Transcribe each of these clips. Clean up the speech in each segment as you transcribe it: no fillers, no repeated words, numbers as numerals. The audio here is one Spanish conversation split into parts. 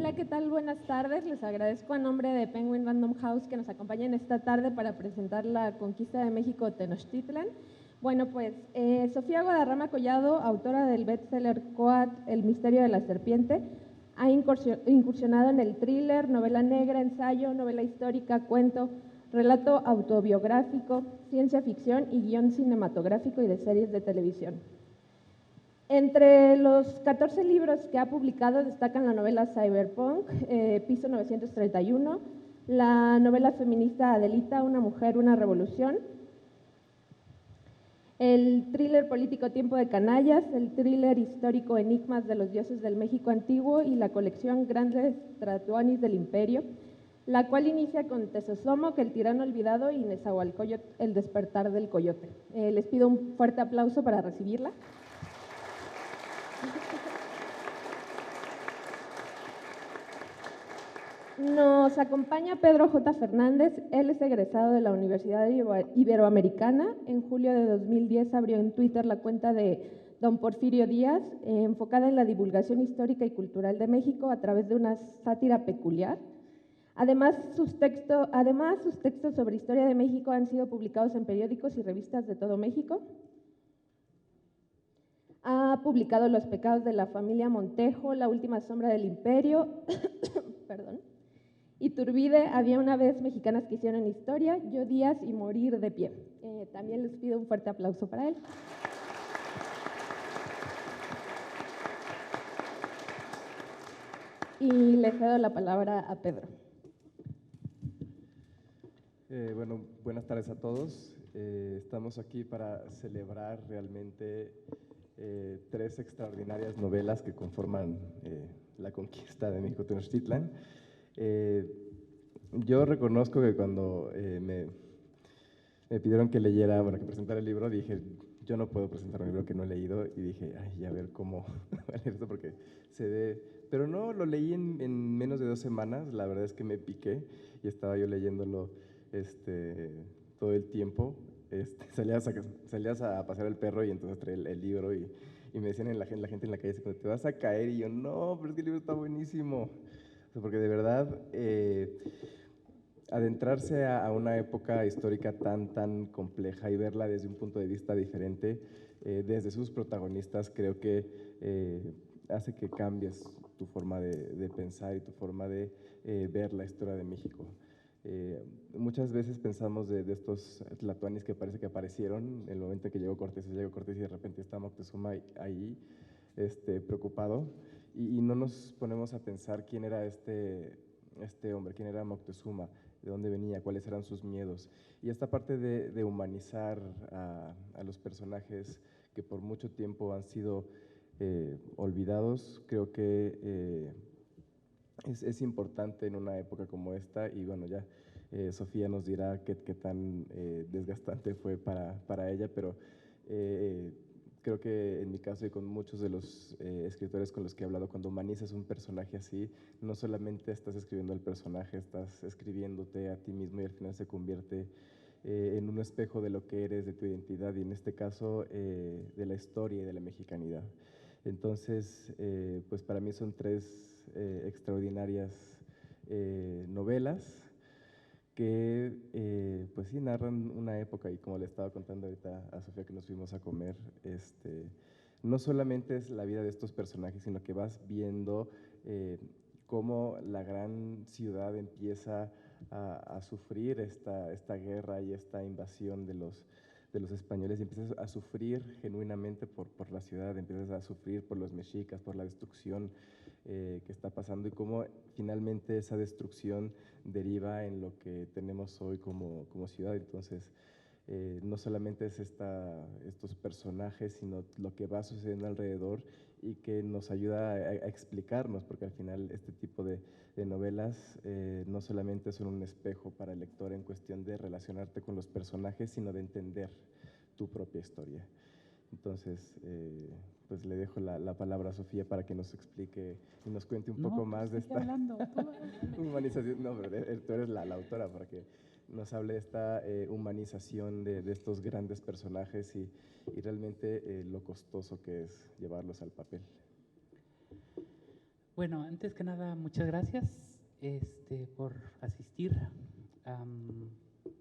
Hola, ¿qué tal? Buenas tardes. Les agradezco a nombre de Penguin Random House que nos acompañen esta tarde para presentar la conquista de México Tenochtitlan. Bueno, pues Sofía Guadarrama Collado, autora del bestseller Coat, El misterio de la serpiente, ha incursionado en el thriller, novela negra, ensayo, novela histórica, cuento, relato autobiográfico, ciencia ficción y guión cinematográfico y de series de televisión. Entre los 14 libros que ha publicado destacan la novela Cyberpunk, Piso 931, la novela feminista Adelita, Una mujer, una revolución, el thriller político Tiempo de canallas, el thriller histórico Enigmas de los dioses del México antiguo y la colección Grandes Tratuanis del Imperio, la cual inicia con Tezosomoc, el tirano olvidado, y Nezahualcóyotl, el despertar del coyote. Les pido un fuerte aplauso para recibirla. Nos acompaña Pedro J. Fernández. Él es egresado de la Universidad Iberoamericana. En julio de 2010 abrió en Twitter la cuenta de Don Porfirio Díaz, enfocada en la divulgación histórica y cultural de México a través de una sátira peculiar. Además, sus textos sobre historia de México han sido publicados en periódicos y revistas de todo México. Ha publicado Los pecados de la familia Montejo, La última sombra del imperio, perdón, Iturbide, Había una vez mexicanas que hicieron historia, Yo Díaz y Morir de pie. También les pido un fuerte aplauso para él. Y le cedo la palabra a Pedro. Bueno, buenas tardes a todos. Estamos aquí para celebrar realmente 3 extraordinarias novelas que conforman la conquista de México Tenochtitlan. Yo reconozco que cuando me pidieron que leyera, bueno, que presentara el libro, dije, yo no puedo presentar un libro que no he leído, y dije, ay, a ver cómo va a leer esto porque se ve. Pero no, lo leí en menos de 2 semanas. La verdad es que me piqué y estaba yo leyéndolo todo el tiempo. Salías a pasear el perro y entonces traía el libro y me decían la gente en la calle, te vas a caer, y yo, no, pero es que el libro está buenísimo. O sea, porque de verdad, adentrarse a una época histórica tan compleja y verla desde un punto de vista diferente, desde sus protagonistas, creo que hace que cambies tu forma de pensar y tu forma de ver la historia de México. Muchas veces pensamos de estos tlatoanis que parece que aparecieron en el momento en que llegó Cortés y de repente está Moctezuma ahí preocupado, y no nos ponemos a pensar quién era este hombre, quién era Moctezuma, de dónde venía, cuáles eran sus miedos. Y esta parte de humanizar a los personajes que por mucho tiempo han sido olvidados, creo que es importante en una época como esta. Y bueno, ya Sofía nos dirá qué tan desgastante fue para ella, pero creo que en mi caso y con muchos de los escritores con los que he hablado, cuando humanizas un personaje así, no solamente estás escribiendo al personaje, estás escribiéndote a ti mismo, y al final se convierte en un espejo de lo que eres, de tu identidad, y en este caso de la historia y de la mexicanidad. Entonces, pues para mí son 3 extraordinarias novelas que pues sí narran una época, y como le estaba contando ahorita a Sofía que nos fuimos a comer, no solamente es la vida de estos personajes, sino que vas viendo cómo la gran ciudad empieza a sufrir esta guerra y esta invasión de los españoles, y empiezas a sufrir genuinamente por la ciudad, empiezas a sufrir por los mexicas, por la destrucción que está pasando, y cómo finalmente esa destrucción deriva en lo que tenemos hoy como ciudad. Entonces, no solamente es estos personajes, sino lo que va sucediendo alrededor, y que nos ayuda a explicarnos, porque al final este tipo de novelas no solamente son un espejo para el lector en cuestión de relacionarte con los personajes, sino de entender tu propia historia. Entonces, pues le dejo la palabra a Sofía para que nos explique y nos cuente un poco más de esta humanización. No, pero tú eres la autora, para que nos hable de esta humanización de estos grandes personajes y realmente lo costoso que es llevarlos al papel. Bueno, antes que nada, muchas gracias por asistir.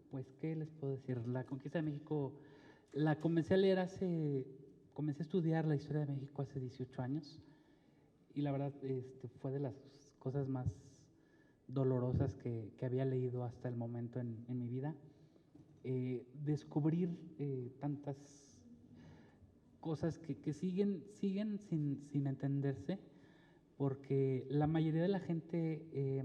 Pues, ¿qué les puedo decir? La conquista de México la comencé a leer comencé a estudiar la historia de México hace 18 años y la verdad fue de las cosas más dolorosas que había leído hasta el momento en mi vida. Descubrir tantas cosas que siguen sin entenderse, porque la mayoría de la gente,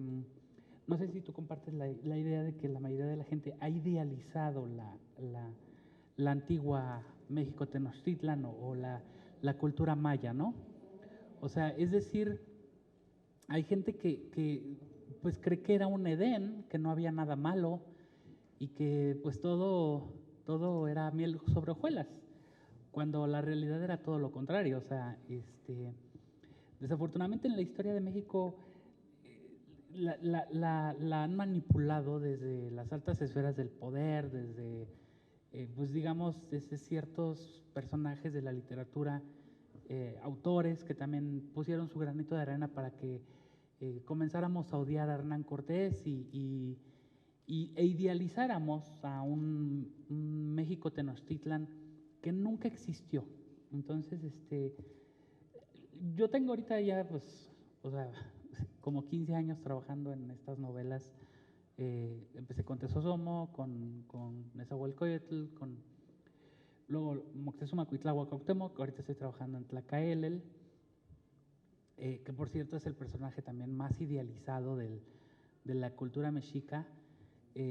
no sé si tú compartes la idea de que la mayoría de la gente ha idealizado la antigua México Tenochtitlan o la cultura maya, ¿no? O sea, es decir, hay gente que pues cree que era un Edén, que no había nada malo y que pues todo era miel sobre hojuelas, cuando la realidad era todo lo contrario. O sea, desafortunadamente en la historia de México la han manipulado desde las altas esferas del poder, desde, pues digamos, desde ciertos personajes de la literatura, autores que también pusieron su granito de arena para que comenzáramos a odiar a Hernán Cortés e idealizáramos a un México Tenochtitlan que nunca existió. Entonces, yo tengo ahorita ya, pues, o sea, como 15 años trabajando en estas novelas. Empecé con Tesosomo, con Nezahualcóyotl, luego Moctezuma, Cuitláhuac, Cuauhtémoc. Ahorita estoy trabajando en Tlacaelel, que por cierto es el personaje también más idealizado de la cultura mexica.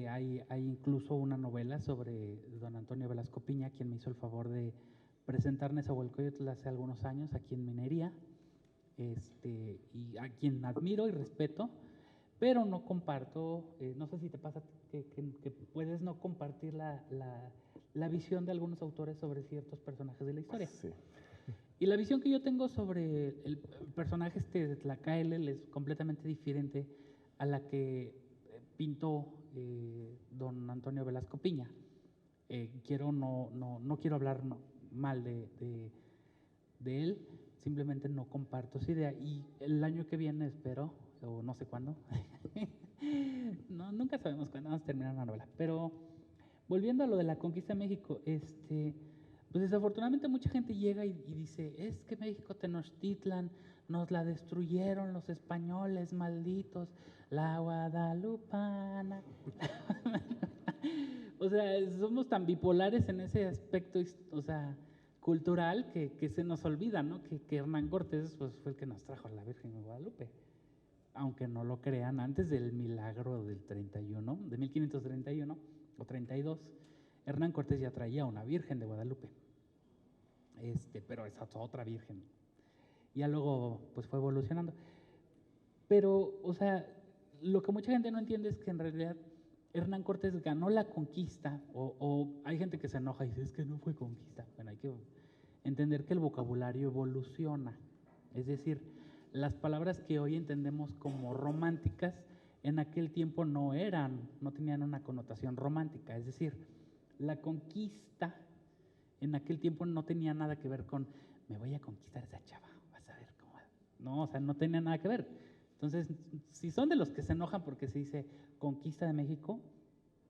Hay incluso una novela sobre don Antonio Velasco Piña, quien me hizo el favor de presentar Nezahualcóyotl hace algunos años aquí en Minería, y a quien admiro y respeto, pero no comparto. No sé si te pasa que puedes no compartir la visión de algunos autores sobre ciertos personajes de la historia. Sí. Y la visión que yo tengo sobre el personaje de Tlacaelel es completamente diferente a la que pintó don Antonio Velasco Piña. No quiero hablar mal de él, simplemente no comparto esa idea. Y el año que viene espero, o no sé cuándo, no, nunca sabemos cuándo vamos a terminar una novela, pero volviendo a lo de la conquista de México, pues desafortunadamente mucha gente llega y dice, es que México Tenochtitlan nos la destruyeron los españoles malditos, la guadalupana. O sea, somos tan bipolares en ese aspecto, o sea, cultural, que se nos olvida, ¿no? Que Hernán Cortés, pues, fue el que nos trajo a la Virgen de Guadalupe. Aunque no lo crean, antes del milagro del 31, de 1531 o 32, Hernán Cortés ya traía una Virgen de Guadalupe. Pero esa otra Virgen. Ya luego, pues, fue evolucionando. Pero, o sea, lo que mucha gente no entiende es que en realidad Hernán Cortés ganó la conquista, o hay gente que se enoja y dice, es que no fue conquista. Bueno, hay que entender que el vocabulario evoluciona. Es decir, las palabras que hoy entendemos como románticas, en aquel tiempo no tenían una connotación romántica. Es decir, la conquista en aquel tiempo no tenía nada que ver con, me voy a conquistar a esa chava, vas a ver cómo. No, o sea, no tenía nada que ver. Entonces, si son de los que se enojan porque se dice conquista de México,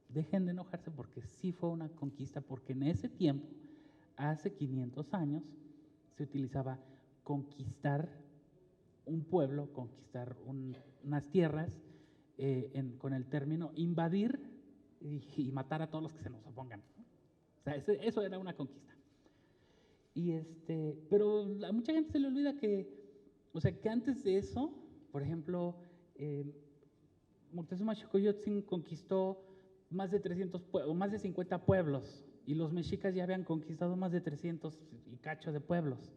dejen de enojarse, porque sí fue una conquista, porque en ese tiempo, hace 500 años, se utilizaba conquistar un pueblo, conquistar unas tierras, con el término invadir y matar a todos los que se nos opongan. O sea, eso era una conquista. Pero a mucha gente se le olvida o sea, que antes de eso, por ejemplo, Moctezuma Xocoyotzin conquistó más de 50 pueblos, y los mexicas ya habían conquistado más de 300 y cacho de pueblos.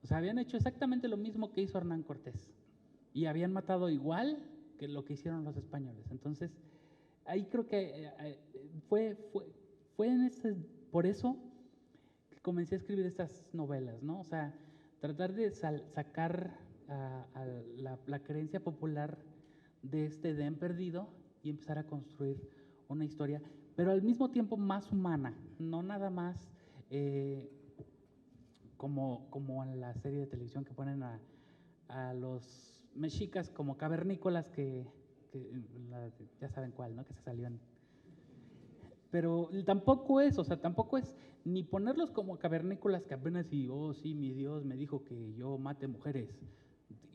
O sea, habían hecho exactamente lo mismo que hizo Hernán Cortés y habían matado igual que lo que hicieron los españoles. Entonces, ahí creo que fue por eso que comencé a escribir estas novelas, ¿no? O sea, tratar de sacar a la creencia popular de este Edén perdido y empezar a construir una historia, pero al mismo tiempo más humana, no nada más como en la serie de televisión que ponen a los mexicas como cavernícolas ya saben cuál, ¿no? Que se salió en... Pero tampoco es, o sea, tampoco es ni ponerlos como cavernícolas que apenas y, oh, sí, mi Dios me dijo que yo mate mujeres,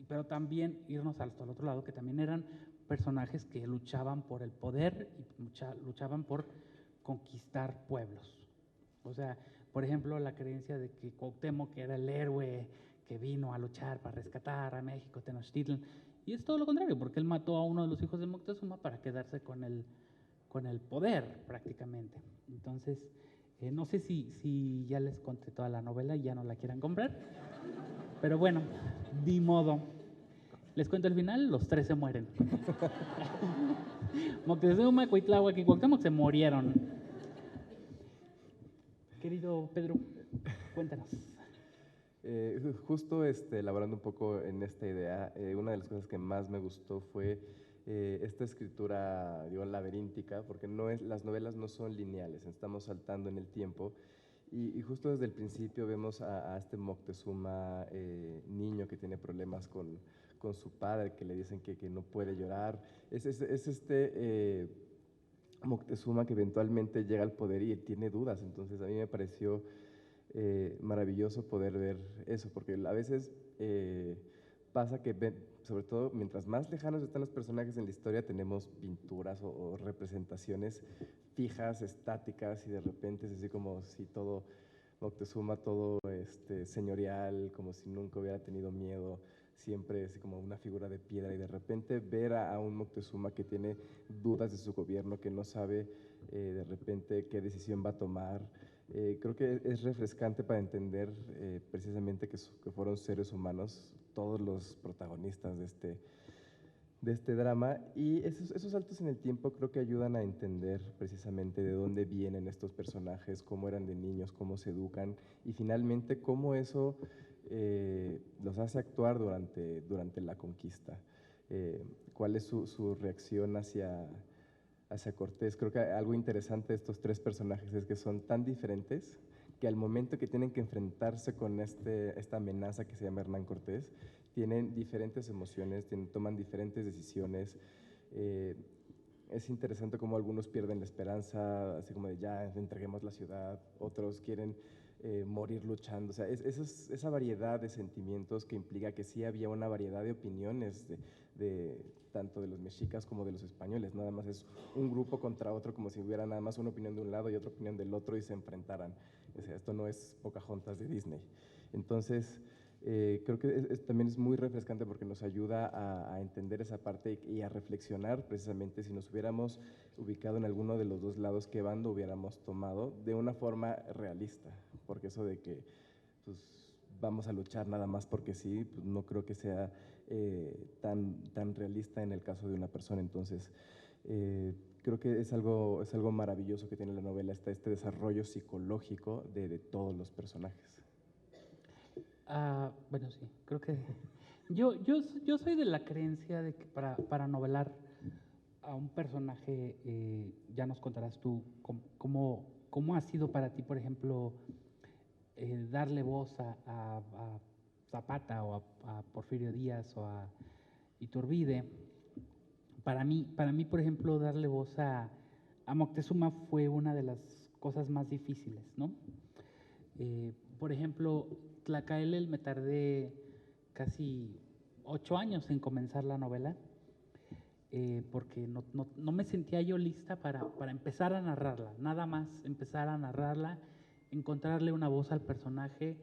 pero también irnos hasta el otro lado, que también eran personajes que luchaban por el poder y luchaban por conquistar pueblos. O sea, por ejemplo, la creencia de que Cuauhtémoc era el héroe que vino a luchar para rescatar a México, Tenochtitlan, y es todo lo contrario, porque él mató a uno de los hijos de Moctezuma para quedarse con el poder prácticamente. Entonces, no sé si ya les conté toda la novela y ya no la quieran comprar, pero bueno, de modo. Les cuento el final, los tres se mueren. Moctezuma, Cuitláhuac y Cuauhtémoc se murieron. Querido Pedro, cuéntanos. Justo elaborando un poco en esta idea, una de las cosas que más me gustó fue esta escritura, digo, laberíntica, porque las novelas no son lineales, estamos saltando en el tiempo, y justo desde el principio vemos a este Moctezuma niño que tiene problemas con su padre, que le dicen que no puede llorar. Es Moctezuma que eventualmente llega al poder y tiene dudas, entonces a mí me pareció maravilloso poder ver eso, porque a veces pasa que, sobre todo, mientras más lejanos están los personajes en la historia, tenemos pinturas o representaciones fijas, estáticas, y de repente es así como si todo Moctezuma, todo señorial, como si nunca hubiera tenido miedo, siempre es como una figura de piedra, y de repente ver a un Moctezuma que tiene dudas de su gobierno, que no sabe de repente qué decisión va a tomar. Creo que es refrescante para entender precisamente que fueron seres humanos todos los protagonistas de este drama, y esos saltos en el tiempo creo que ayudan a entender precisamente de dónde vienen estos personajes, cómo eran de niños, cómo se educan, y finalmente cómo eso los hace actuar durante la conquista. ¿Cuál es su reacción hacia Cortés? Creo que algo interesante de estos tres personajes es que son tan diferentes que al momento que tienen que enfrentarse con esta amenaza que se llama Hernán Cortés, tienen diferentes emociones, toman diferentes decisiones. Es interesante cómo algunos pierden la esperanza, así como de ya entreguemos la ciudad, otros quieren morir luchando. O sea, esa variedad de sentimientos que implica que sí había una variedad de opiniones tanto de los mexicas como de los españoles. Nada más es un grupo contra otro, como si hubiera nada más una opinión de un lado y otra opinión del otro y se enfrentaran. O sea, esto no es Pocahontas de Disney. Entonces, creo que también es muy refrescante porque nos ayuda a entender esa parte y a reflexionar precisamente si nos hubiéramos ubicado en alguno de los dos lados, qué bando hubiéramos tomado de una forma realista, porque eso de que pues, vamos a luchar nada más porque sí, pues, no creo que sea tan realista en el caso de una persona. Entonces, creo que es algo maravilloso que tiene la novela, este desarrollo psicológico de todos los personajes. Bueno, sí, creo que yo soy de la creencia de que para novelar a un personaje, ya nos contarás tú cómo ha sido para ti, por ejemplo, darle voz a Zapata o a Porfirio Díaz o a Iturbide. Para mí, por ejemplo, darle voz a Moctezuma fue una de las cosas más difíciles, ¿no? Por ejemplo, Tlacaelel me tardé casi 8 años en comenzar la novela, porque no me sentía yo lista para empezar a narrarla, nada más empezar a narrarla, encontrarle una voz al personaje,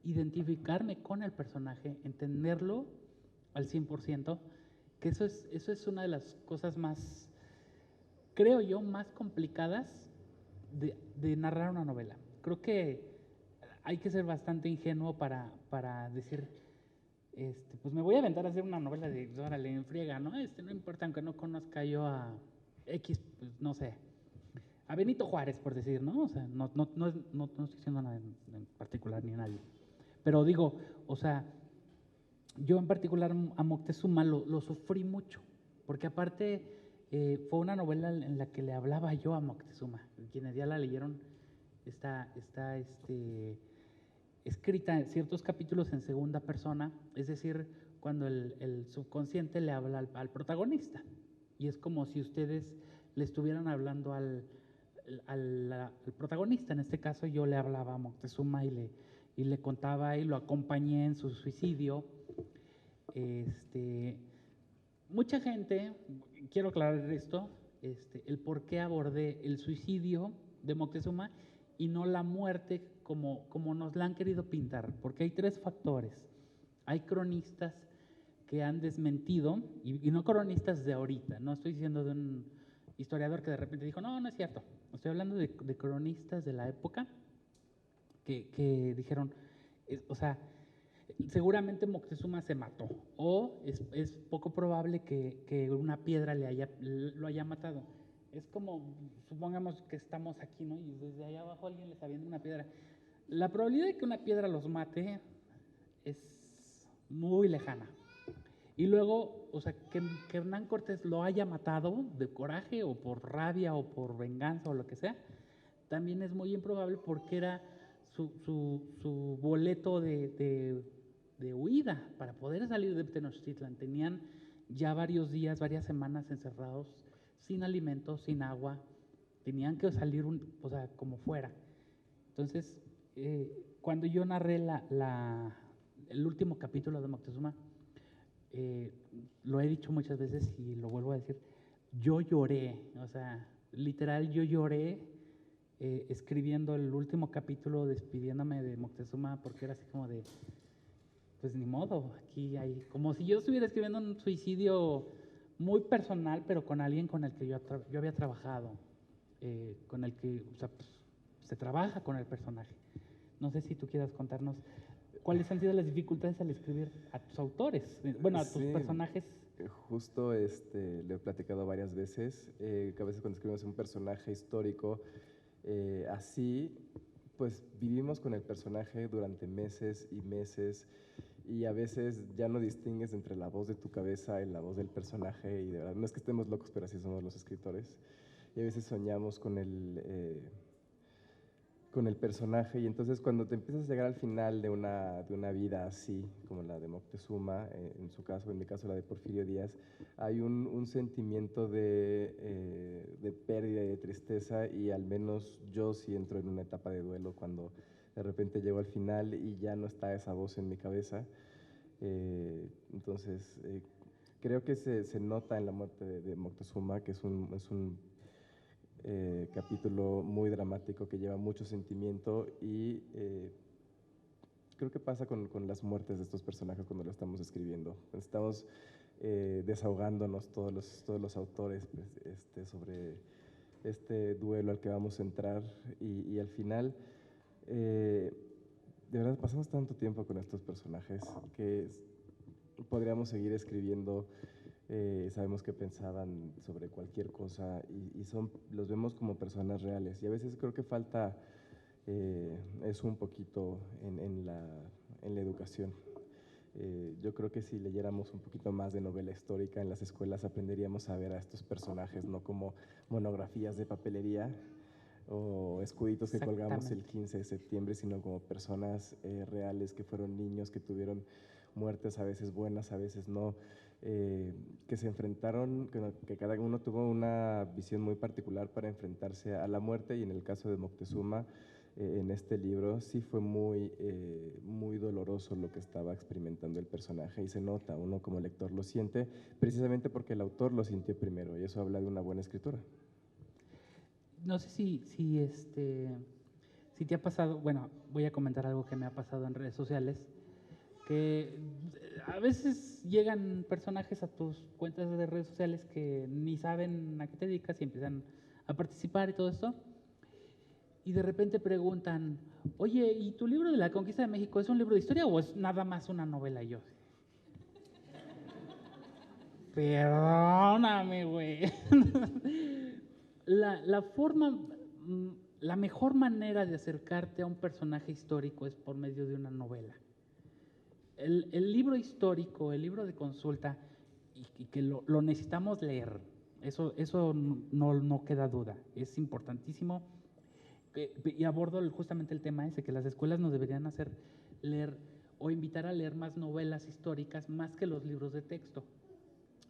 identificarme con el personaje, entenderlo al 100%, que eso es una de las cosas más, creo yo, más complicadas de narrar una novela. Creo que hay que ser bastante ingenuo para decir, pues me voy a aventar a hacer una novela de, órale, en friega, ¿no? No importa, aunque no conozca yo a X, pues no sé, a Benito Juárez, por decir, ¿no? O sea, no estoy diciendo nada en particular ni a nadie. Pero digo, o sea, yo en particular a Moctezuma lo sufrí mucho, porque aparte fue una novela en la que le hablaba yo a Moctezuma. Quienes ya la leyeron, está escrita en ciertos capítulos en segunda persona, es decir, cuando el subconsciente le habla al protagonista. Y es como si ustedes le estuvieran hablando al protagonista. En este caso yo le hablaba a Moctezuma y le contaba y lo acompañé en su suicidio. Mucha gente, quiero aclarar esto, el por qué abordé el suicidio de Moctezuma y no la muerte como nos la han querido pintar, porque hay 3 factores. Hay cronistas que han desmentido, y no cronistas de ahorita, no estoy diciendo de un historiador que de repente dijo, no, no es cierto, estoy hablando de cronistas de la época que dijeron, o sea, seguramente Moctezuma se mató, o es poco probable que una piedra lo haya matado. Es como, supongamos que estamos aquí, ¿no? Y desde allá abajo alguien les avienta una piedra. La probabilidad de que una piedra los mate es muy lejana. Y luego, o sea, que Hernán Cortés lo haya matado de coraje o por rabia o por venganza o lo que sea, también es muy improbable porque era su boleto de huida para poder salir de Tenochtitlan. Tenían ya varios días, varias semanas encerrados, sin alimentos, sin agua, tenían que salir, o sea, como fuera. Entonces, cuando yo narré el último capítulo de Moctezuma, lo he dicho muchas veces y lo vuelvo a decir, yo lloré, o sea, literal yo lloré escribiendo el último capítulo, despidiéndome de Moctezuma, porque era así como de, pues ni modo, aquí hay, como si yo estuviera escribiendo un suicidio muy personal, pero con alguien con el que yo había trabajado, con el que, o sea, pues, se trabaja con el personaje. No sé si tú quieras contarnos cuáles han sido las dificultades al escribir a tus autores, bueno, a tus personajes. Justo le he platicado varias veces, que a veces cuando escribimos un personaje histórico, así, pues vivimos con el personaje durante meses y meses, y a veces ya no distingues entre la voz de tu cabeza y la voz del personaje, y de verdad, no es que estemos locos, pero así somos los escritores, y a veces soñamos con el personaje, y entonces cuando te empiezas a llegar al final de una vida así, como la de Moctezuma, en su caso, en mi caso la de Porfirio Díaz, hay un sentimiento de pérdida y de tristeza, y al menos yo sí entro en una etapa de duelo cuando de repente llego al final y ya no está esa voz en mi cabeza. Entonces, creo que se nota en la muerte de Moctezuma, que es un capítulo muy dramático que lleva mucho sentimiento, y creo que pasa con las muertes de estos personajes cuando lo estamos escribiendo. Estamos desahogándonos todos los autores, pues, sobre este duelo al que vamos a entrar, y al final, de verdad, pasamos tanto tiempo con estos personajes que podríamos seguir escribiendo. Sabemos que pensaban sobre cualquier cosa, y los vemos como personas reales, y a veces creo que falta eso un poquito en la educación. Yo creo que si leyéramos un poquito más de novela histórica en las escuelas, aprenderíamos a ver a estos personajes no como monografías de papelería o escuditos que colgamos el 15 de septiembre, sino como personas reales, que fueron niños, que tuvieron muertes a veces buenas, a veces no, que se enfrentaron, que cada uno tuvo una visión muy particular para enfrentarse a la muerte, y en el caso de Moctezuma, en este libro sí fue muy doloroso lo que estaba experimentando el personaje, y se nota, uno como lector lo siente, precisamente porque el autor lo sintió primero, y eso habla de una buena escritura. No sé si te ha pasado, bueno, voy a comentar algo que me ha pasado en redes sociales, que a veces llegan personajes a tus cuentas de redes sociales que ni saben a qué te dedicas y empiezan a participar y todo esto, y de repente preguntan, oye, ¿y tu libro de la conquista de México es un libro de historia o es nada más una novela? Y yo, perdóname, güey. La mejor manera de acercarte a un personaje histórico es por medio de una novela. El libro histórico, el libro de consulta, y que lo necesitamos leer, eso no queda duda, es importantísimo. Y abordo justamente el tema ese, que las escuelas nos deberían hacer leer o invitar a leer más novelas históricas más que los libros de texto.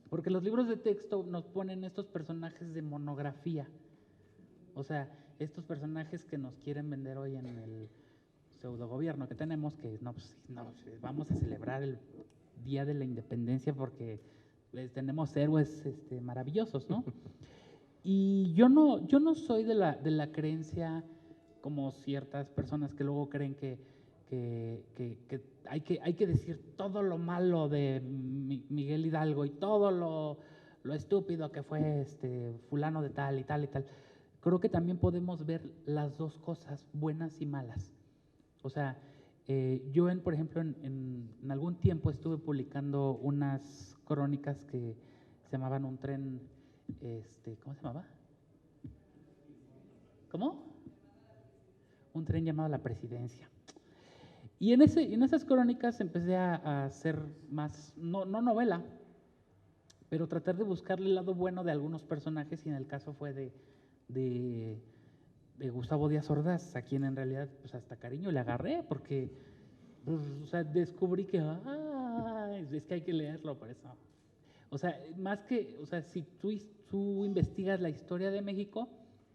Porque los libros de texto nos ponen estos personajes de monografía, o sea, estos personajes que nos quieren vender hoy en el pseudo gobierno que tenemos, que no, pues, no, vamos a celebrar el Día de la Independencia porque tenemos héroes maravillosos, ¿no? Y yo no soy de la creencia como ciertas personas que luego creen que hay que decir todo lo malo de Miguel Hidalgo y todo lo estúpido que fue fulano de tal y tal y tal. Creo que también podemos ver las dos cosas, buenas y malas. O sea, yo, por ejemplo, en algún tiempo estuve publicando unas crónicas que se llamaban Un tren, ¿cómo se llamaba? ¿Cómo? Un tren llamado La Presidencia. Y en esas crónicas empecé a hacer más, no novela, pero tratar de buscarle el lado bueno de algunos personajes, y en el caso fue de Gustavo Díaz Ordaz, a quien en realidad pues hasta cariño le agarré, porque pues, o sea, descubrí que es que hay que leerlo por eso. O sea, más que, o sea, si tú investigas la historia de México,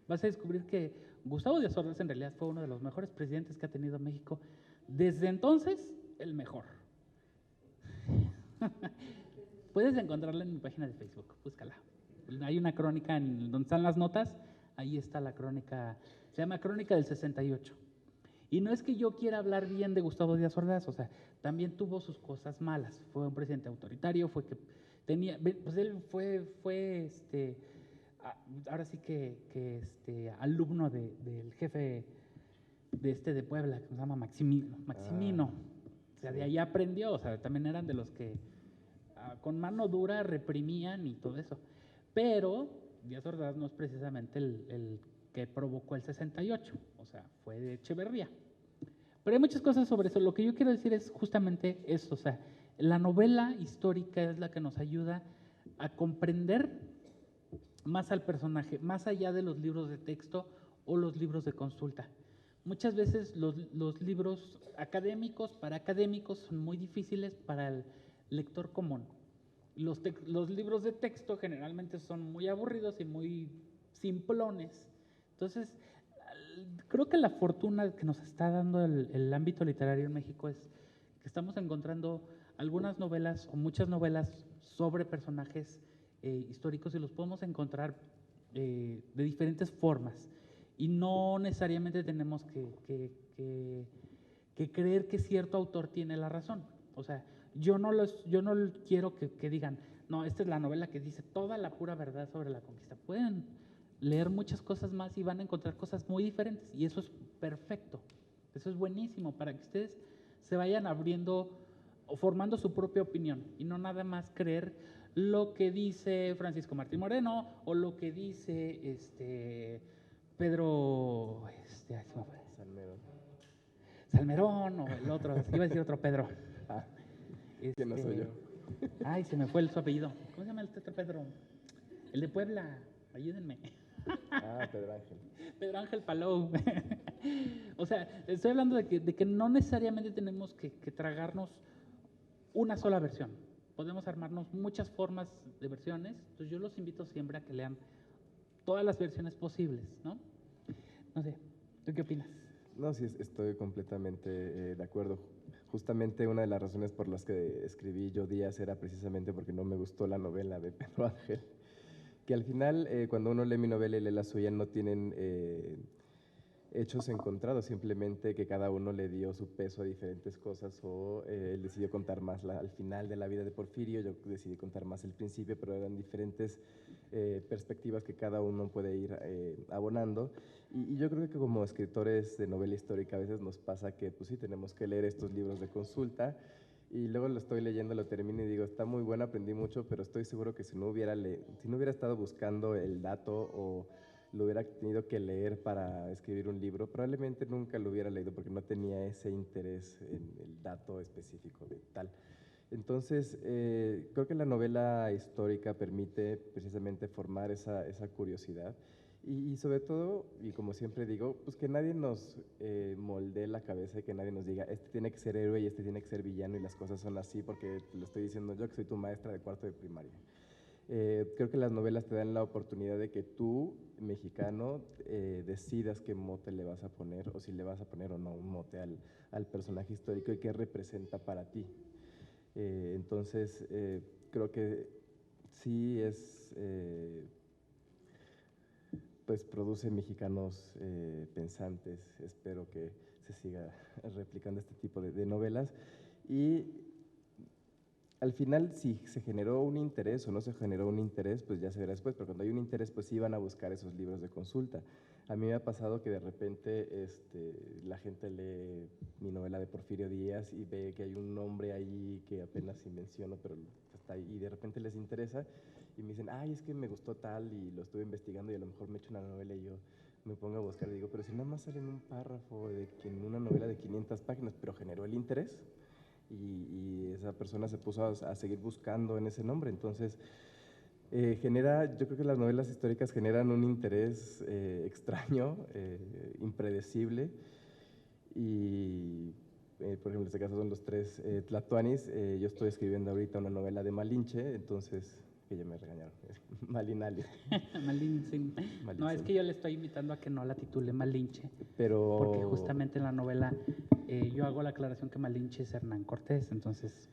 vas a descubrir que Gustavo Díaz Ordaz en realidad fue uno de los mejores presidentes que ha tenido México. Desde entonces, el mejor. Puedes encontrarla en mi página de Facebook, búscala. Hay una crónica en donde están las notas, ahí está la crónica, se llama Crónica del 68. Y no es que yo quiera hablar bien de Gustavo Díaz Ordaz, o sea, también tuvo sus cosas malas. Fue un presidente autoritario, fue que tenía, pues él fue ahora sí que alumno del jefe de Puebla, que se llama Maximino. O sea, de ahí aprendió, o sea, también eran de los que con mano dura reprimían y todo eso. Pero Díaz Ordaz no es precisamente el que provocó el 68, o sea, fue de Echeverría. Pero hay muchas cosas sobre eso. Lo que yo quiero decir es justamente esto, o sea, la novela histórica es la que nos ayuda a comprender más al personaje, más allá de los libros de texto o los libros de consulta. Muchas veces los libros académicos, para académicos, son muy difíciles para el lector común. Los libros de texto generalmente son muy aburridos y muy simplones. Entonces, creo que la fortuna que nos está dando el ámbito literario en México es que estamos encontrando algunas novelas o muchas novelas sobre personajes históricos, y los podemos encontrar de diferentes formas. Y no necesariamente tenemos que creer que cierto autor tiene la razón. O sea, yo no quiero que digan, no, esta es la novela que dice toda la pura verdad sobre la conquista. Pueden leer muchas cosas más y van a encontrar cosas muy diferentes, y eso es perfecto, eso es buenísimo para que ustedes se vayan abriendo o formando su propia opinión, y no nada más creer lo que dice Francisco Martín Moreno o lo que dice Pedro Salmerón o el otro, iba a decir otro Pedro. Que no soy yo. Ay, se me fue su apellido. ¿Cómo se llama el otro Pedro? El de Puebla, ayúdenme. Pedro Ángel. Pedro Ángel Palou. O sea, estoy hablando de que no necesariamente tenemos que tragarnos una sola versión. Podemos armarnos muchas formas de versiones. Entonces yo los invito siempre a que lean todas las versiones posibles, ¿no? No sé, ¿tú qué opinas? No, sí, estoy completamente de acuerdo. Justamente una de las razones por las que escribí Yo Díaz era precisamente porque no me gustó la novela de Pedro Ángel. Que al final, cuando uno lee mi novela y lee la suya, no tienen hechos encontrados, simplemente que cada uno le dio su peso a diferentes cosas, o él decidió contar más al final de la vida de Porfirio, yo decidí contar más el principio, pero eran diferentes perspectivas que cada uno puede ir abonando. Y yo creo que como escritores de novela histórica a veces nos pasa que pues sí, tenemos que leer estos libros de consulta, y luego lo estoy leyendo, lo termino y digo, está muy bueno, aprendí mucho, pero estoy seguro que si no hubiera estado buscando el dato o lo hubiera tenido que leer para escribir un libro, probablemente nunca lo hubiera leído porque no tenía ese interés en el dato específico de tal. Entonces, creo que la novela histórica permite precisamente formar esa curiosidad, Y sobre todo, y como siempre digo, pues que nadie nos moldee la cabeza y que nadie nos diga, este tiene que ser héroe y este tiene que ser villano y las cosas son así porque te lo estoy diciendo yo que soy tu maestra de cuarto de primaria. Creo que las novelas te dan la oportunidad de que tú, mexicano, decidas qué mote le vas a poner o si le vas a poner o no un mote al personaje histórico y qué representa para ti. Entonces, creo que sí es, pues produce mexicanos pensantes. Espero que se siga replicando este tipo de novelas. Y al final, si se generó un interés o no se generó un interés, pues ya se verá después, pero cuando hay un interés, pues sí van a buscar esos libros de consulta. A mí me ha pasado que de repente la gente lee mi novela de Porfirio Díaz y ve que hay un nombre ahí que apenas sí menciono, pero está ahí, y de repente les interesa y me dicen, ay, es que me gustó tal y lo estuve investigando y a lo mejor me echo una novela y yo me pongo a buscar y digo, pero si nada más sale en un párrafo en una novela de 500 páginas, pero generó el interés. Y esa persona se puso a seguir buscando en ese nombre. Entonces, yo creo que las novelas históricas generan un interés extraño, impredecible, y por ejemplo, en este caso son los tres tlatoanis. Yo estoy escribiendo ahorita una novela de Malinche, entonces, que ya me regañaron, Malinali. Malinche. No, es que yo le estoy invitando a que no la titule Malinche, pero porque justamente en la novela yo hago la aclaración que Malinche es Hernán Cortés, entonces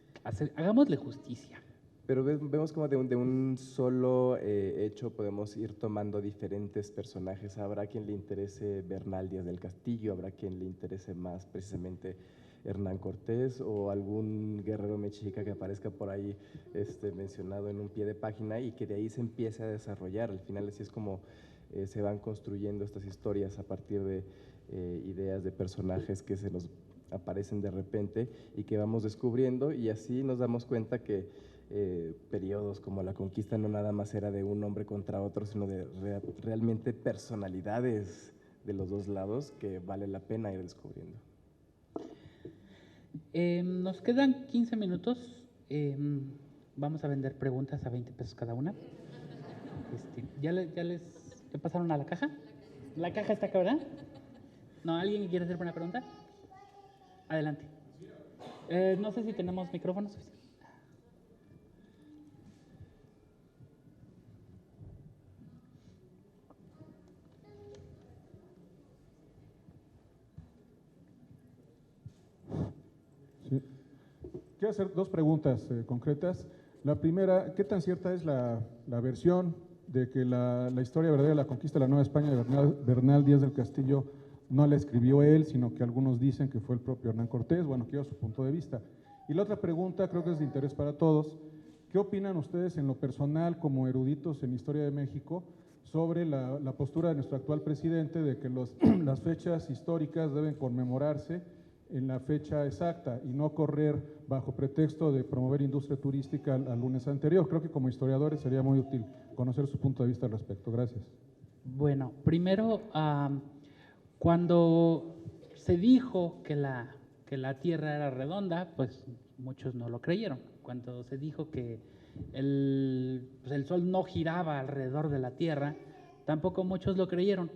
hagámosle justicia. Pero vemos como de un solo hecho podemos ir tomando diferentes personajes. Habrá quien le interese Bernal Díaz del Castillo, habrá quien le interese más precisamente Hernán Cortés o algún guerrero mexica que aparezca por ahí mencionado en un pie de página y que de ahí se empiece a desarrollar. Al final así es como se van construyendo estas historias a partir de ideas de personajes que se nos aparecen de repente y que vamos descubriendo, y así nos damos cuenta que periodos como la conquista no nada más era de un hombre contra otro, sino de realmente personalidades de los dos lados que vale la pena ir descubriendo. Nos quedan 15 minutos. Vamos a vender preguntas a 20 pesos cada una. ¿Ya pasaron a la caja? ¿La caja está acá, verdad? ¿No? ¿Alguien quiere hacer una pregunta? Adelante. No sé si tenemos micrófonos. Sí. Quiero hacer dos preguntas concretas. La primera, ¿qué tan cierta es la versión de que la historia verdadera de la conquista de la Nueva España de Bernal Díaz del Castillo no la escribió él, sino que algunos dicen que fue el propio Hernán Cortés? Bueno, quiero su punto de vista. Y la otra pregunta, creo que es de interés para todos. ¿Qué opinan ustedes en lo personal, como eruditos en historia de México, sobre la postura de nuestro actual presidente de que las fechas históricas deben conmemorarse en la fecha exacta y no correr bajo pretexto de promover industria turística al lunes anterior? Creo que como historiadores sería muy útil conocer su punto de vista al respecto. Gracias. Bueno, primero, cuando se dijo que la Tierra era redonda, pues muchos no lo creyeron. Cuando se dijo que el Sol no giraba alrededor de la Tierra, tampoco muchos lo creyeron.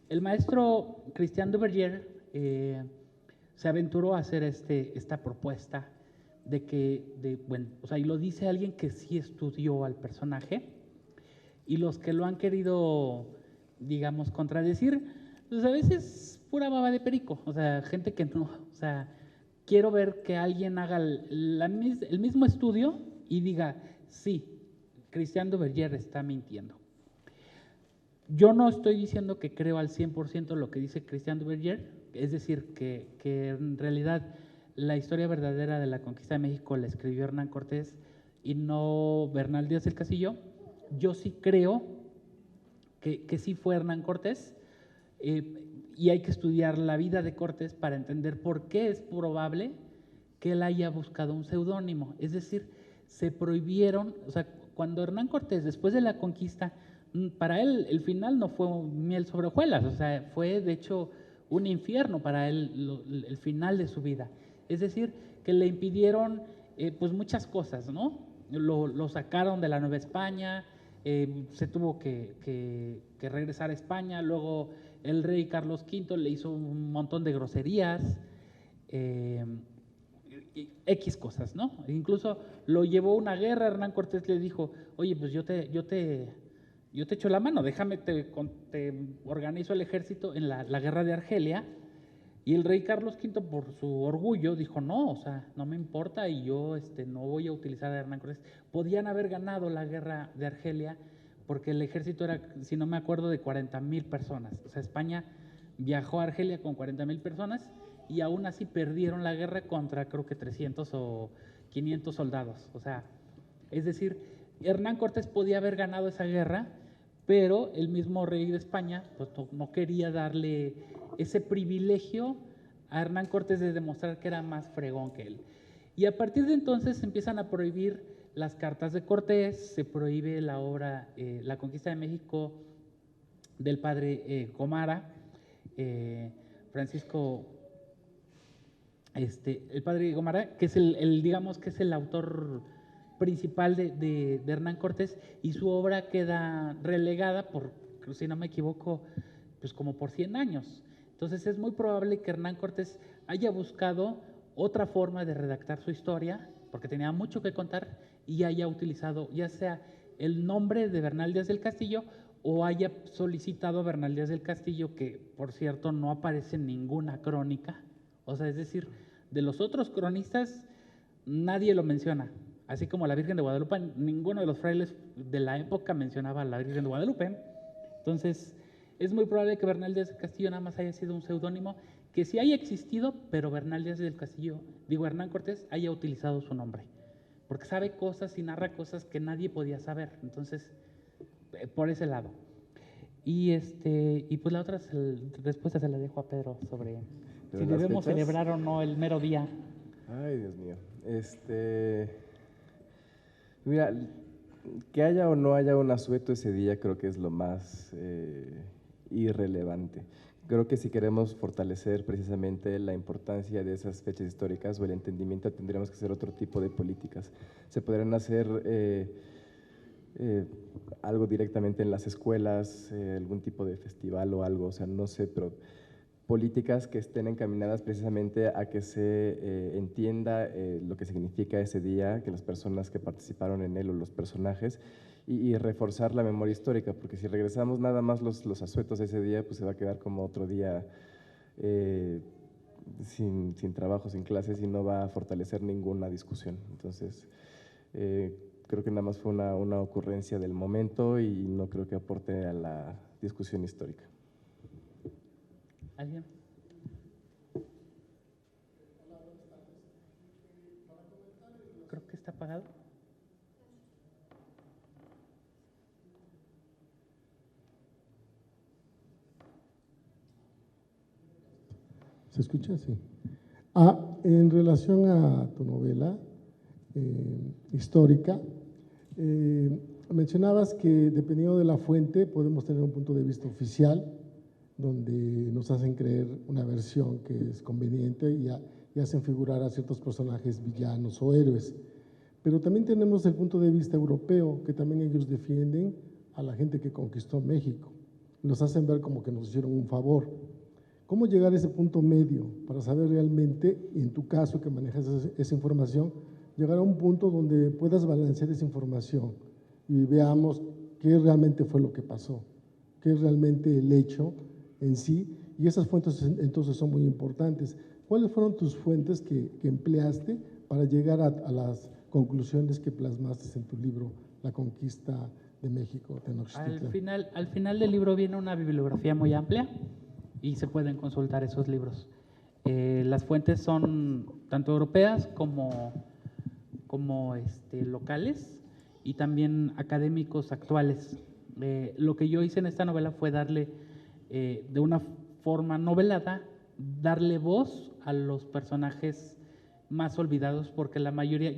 El maestro Christian Duverger se aventuró a hacer esta propuesta de que, y lo dice alguien que sí estudió al personaje, y los que lo han querido, digamos, contradecir, pues a veces pura baba de perico, o sea, gente que no, o sea, quiero ver que alguien haga el mismo estudio y diga, sí, Christian Duverger está mintiendo. Yo no estoy diciendo que creo al 100% lo que dice Christian Duverger, es decir, que en realidad la historia verdadera de la conquista de México la escribió Hernán Cortés y no Bernal Díaz del Castillo. Yo sí creo que sí fue Hernán Cortés, y hay que estudiar la vida de Cortés para entender por qué es probable que él haya buscado un seudónimo. Es decir, se prohibieron, o sea, cuando Hernán Cortés, después de la conquista, para él el final no fue miel sobre hojuelas, o sea, fue de hecho un infierno para él el final de su vida. Es decir, que le impidieron pues muchas cosas, ¿no? Lo sacaron de la Nueva España, se tuvo que regresar a España, luego el rey Carlos V le hizo un montón de groserías, X cosas, ¿no? Incluso lo llevó a una guerra, Hernán Cortés le dijo, oye, pues yo te echo la mano, déjame, te organizo el ejército en la guerra de Argelia. Y el rey Carlos V, por su orgullo, dijo, no, o sea, no me importa y yo no voy a utilizar a Hernán Cortés. Podían haber ganado la guerra de Argelia porque el ejército era, si no me acuerdo, de 40,000 personas. O sea, España viajó a Argelia con 40,000 personas y aún así perdieron la guerra contra creo que 300 o 500 soldados. O sea, es decir, Hernán Cortés podía haber ganado esa guerra, pero el mismo rey de España pues, no quería darle ese privilegio a Hernán Cortés de demostrar que era más fregón que él. Y a partir de entonces se empiezan a prohibir las cartas de Cortés, se prohíbe la obra La Conquista de México del padre Gomara, Francisco, el padre Gomara, que es digamos que es el autor principal de Hernán Cortés, y su obra queda relegada por, si no me equivoco, pues como por 100 años. Entonces es muy probable que Hernán Cortés haya buscado otra forma de redactar su historia, porque tenía mucho que contar, y haya utilizado ya sea el nombre de Bernal Díaz del Castillo o haya solicitado a Bernal Díaz del Castillo, que por cierto no aparece en ninguna crónica, o sea, es decir, de los otros cronistas nadie lo menciona. Así como la Virgen de Guadalupe, ninguno de los frailes de la época mencionaba a la Virgen de Guadalupe. Entonces, es muy probable que Bernal Díaz del Castillo nada más haya sido un seudónimo, que sí haya existido, pero Bernal Díaz del Castillo, Hernán Cortés, haya utilizado su nombre. Porque sabe cosas y narra cosas que nadie podía saber. Entonces, por ese lado. Y pues la otra respuesta se la dejo a Pedro sobre si debemos celebrar o no el mero día. Ay, Dios mío. Mira, que haya o no haya un asueto ese día creo que es lo más irrelevante. Creo que si queremos fortalecer precisamente la importancia de esas fechas históricas o el entendimiento, tendríamos que hacer otro tipo de políticas. Se podrían hacer algo directamente en las escuelas, algún tipo de festival o algo, o sea, no sé, pero políticas que estén encaminadas precisamente a que se entienda lo que significa ese día, que las personas que participaron en él o los personajes, y reforzar la memoria histórica, porque si regresamos nada más los asuetos de ese día, pues se va a quedar como otro día sin trabajo, sin clases, y no va a fortalecer ninguna discusión. Entonces, creo que nada más fue una ocurrencia del momento y no creo que aporte a la discusión histórica. ¿Alguien? Creo que está apagado. ¿Se escucha? Sí. En relación a tu novela histórica, mencionabas que dependiendo de la fuente podemos tener un punto de vista oficial, donde nos hacen creer una versión que es conveniente y hacen figurar a ciertos personajes villanos o héroes. Pero también tenemos el punto de vista europeo, que también ellos defienden a la gente que conquistó México. Nos hacen ver como que nos hicieron un favor. ¿Cómo llegar a ese punto medio para saber realmente, en tu caso que manejas esa información, llegar a un punto donde puedas balancear esa información y veamos qué realmente fue lo que pasó, qué es realmente el hecho en sí? Y esas fuentes entonces son muy importantes. ¿Cuáles fueron tus fuentes que empleaste para llegar a las conclusiones que plasmaste en tu libro, La Conquista de México, Tenochtitlan? Al final del libro viene una bibliografía muy amplia y se pueden consultar esos libros. Las fuentes son tanto europeas como locales y también académicos actuales. Lo que yo hice en esta novela fue darle, de una forma novelada, darle voz a los personajes más olvidados, porque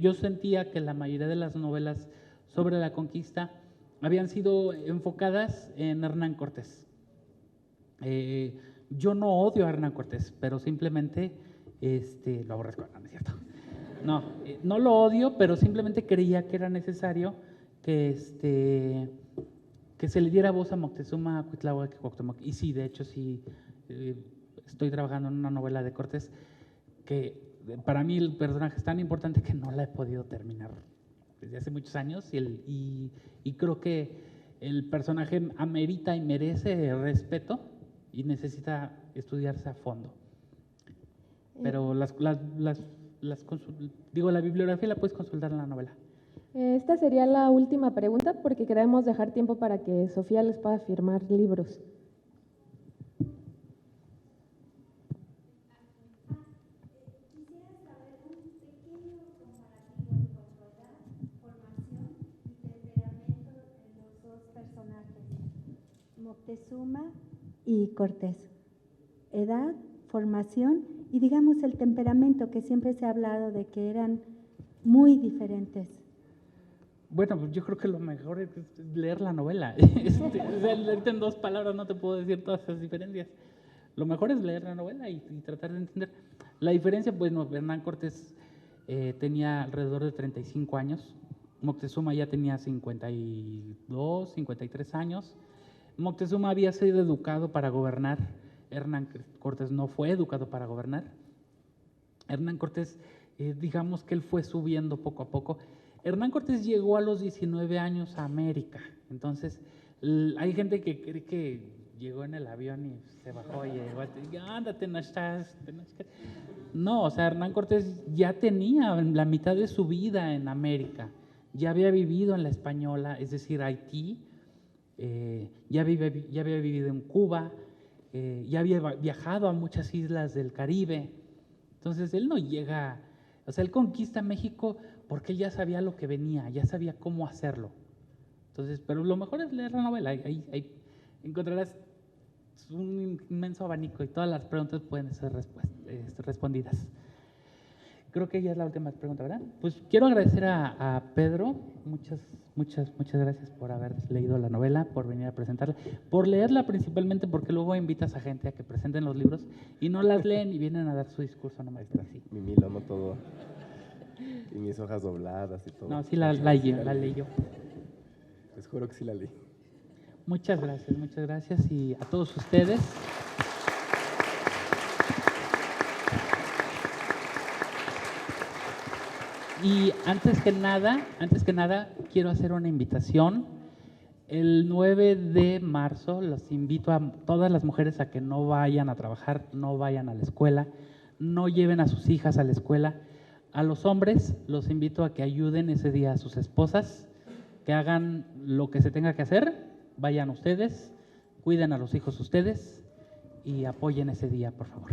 yo sentía que la mayoría de las novelas sobre la conquista habían sido enfocadas en Hernán Cortés. Yo no odio a Hernán Cortés, pero simplemente lo aborrezco, no es cierto. No lo odio, pero simplemente creía que era necesario que que se le diera voz a Moctezuma, Cuitláhuac y Cuauhtémoc. Y sí, de hecho, sí, estoy trabajando en una novela de Cortés que para mí el personaje es tan importante que no la he podido terminar desde hace muchos años y creo que el personaje amerita y merece respeto y necesita estudiarse a fondo. Pero la bibliografía la puedes consultar en la novela. Esta sería la última pregunta porque queremos dejar tiempo para que Sofía les pueda firmar libros. Quisiera saber un pequeño comparativo en cuanto a edad, formación y temperamento de los dos personajes, Moctezuma y Cortés. Edad, formación y digamos el temperamento, que siempre se ha hablado de que eran muy diferentes. Bueno, pues yo creo que lo mejor es leer la novela. Leerte en 2 palabras no te puedo decir todas esas diferencias. Lo mejor es leer la novela y tratar de entender. La diferencia, bueno, Hernán Cortés tenía alrededor de 35 años, Moctezuma ya tenía 52, 53 años. Moctezuma había sido educado para gobernar, Hernán Cortés no fue educado para gobernar. Hernán Cortés, digamos que él fue subiendo poco a poco. Hernán Cortés llegó a los 19 años a América, entonces hay gente que cree que llegó en el avión y se bajó y llegó, ándate, no estás. No, o sea, Hernán Cortés ya tenía la mitad de su vida en América, ya había vivido en la Española, es decir, Haití, ya había vivido en Cuba, ya había viajado a muchas islas del Caribe. Entonces él no llega, o sea, él conquista México porque él ya sabía lo que venía, ya sabía cómo hacerlo. Entonces, pero lo mejor es leer la novela, ahí encontrarás un inmenso abanico y todas las preguntas pueden ser respondidas. Creo que ya es la última pregunta, ¿verdad? Pues quiero agradecer a Pedro, muchas gracias por haber leído la novela, por venir a presentarla, por leerla principalmente porque luego invitas a gente a que presenten los libros y no las leen y vienen a dar su discurso nomás. Sí. Mi miloma todo, y mis hojas dobladas y todo. No, sí la leí yo. Les juro que sí la leí. Muchas gracias y a todos ustedes. Y antes que nada, quiero hacer una invitación. El 9 de marzo los invito a todas las mujeres a que no vayan a trabajar, no vayan a la escuela, no lleven a sus hijas a la escuela. A los hombres los invito a que ayuden ese día a sus esposas, que hagan lo que se tenga que hacer, vayan ustedes, cuiden a los hijos ustedes y apoyen ese día, por favor.